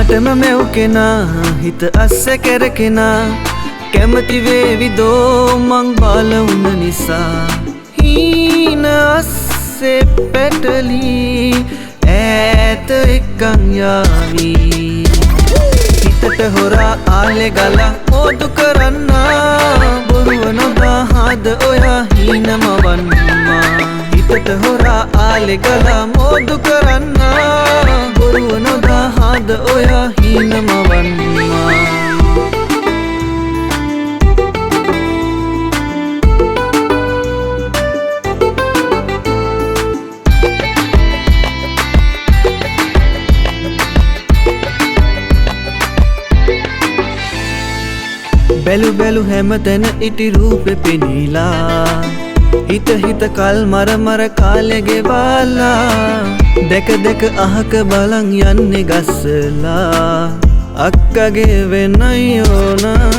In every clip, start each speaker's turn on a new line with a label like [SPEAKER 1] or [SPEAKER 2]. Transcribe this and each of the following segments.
[SPEAKER 1] මටම මෙව් කෙනා හිත අස්සේ කෙරකෙනා කැමති වේවිදෝ මං බාල වුණ නිසා හීන අස්සේ පැටලී ඈත එක්කන් යාවි හිතට හොරා ආලේ ගලා මෝදු කරන්නා බොරුව නොදාහද ඔයා හීනම වන්නා හිතට හොරා ආලේ ගලා මෝදු කරන්නා බොරුව නොදාහද ඔයා හීනම වන්නා බැලු බැලු හැමතැන ඉටි රූපෙ පෙනීලා හිත හිත කල් මර මර කාලෙ ගෙවාලා දැක දැක අහක බලන් යන්නේ ගස්සලා අක්කගේ වෙන්නයි ඕනා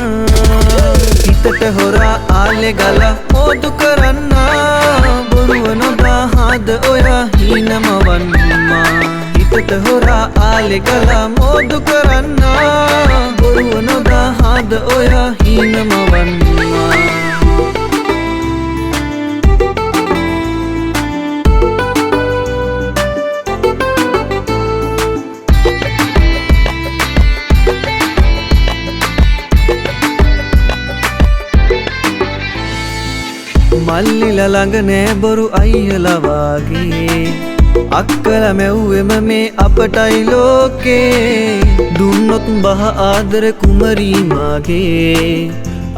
[SPEAKER 1] හිතට හොරා ආලේ ගලා මෝදු කරන්නා බොරුව නොදාහද ඔයා හීනම වන්නා හිතට හොරා ආලේ ගලා මෝදු කරන්නා බොරුව නොදාහද ඔයා හීනම වන්නා මල්ලිල ළඟ නෑ බොරු අයියලා වාගේ අක්කලා මැව්වෙම මේ අපටයි ලෝකේ දුන්නොත් බහ ආදර කුමරී මාගේ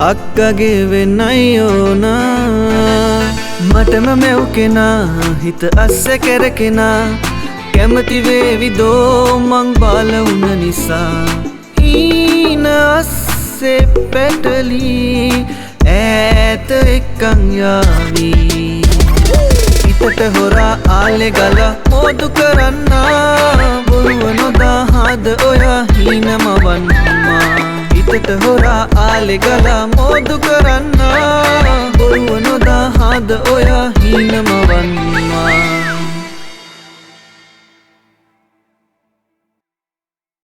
[SPEAKER 1] අක්කගේ වෙන්නයි ඕනා මටම මැව් කෙනා හිත අස්සේ කෙරකෙනා කැමති වේවිදෝ මං බාල වුණ නිසා හීන අස්සේ පැටලී ඈත එක්කන් යාවි හිතට හොරා ආලේ ගලා මෝදු කරන්නා බොරුව නොදාහද ඔයා හීනම වන්නා හිතට හොරා ආලේ ගලා මෝදු කරන්නා බොරුව නොදාහද ඔයා හීනම වන්නා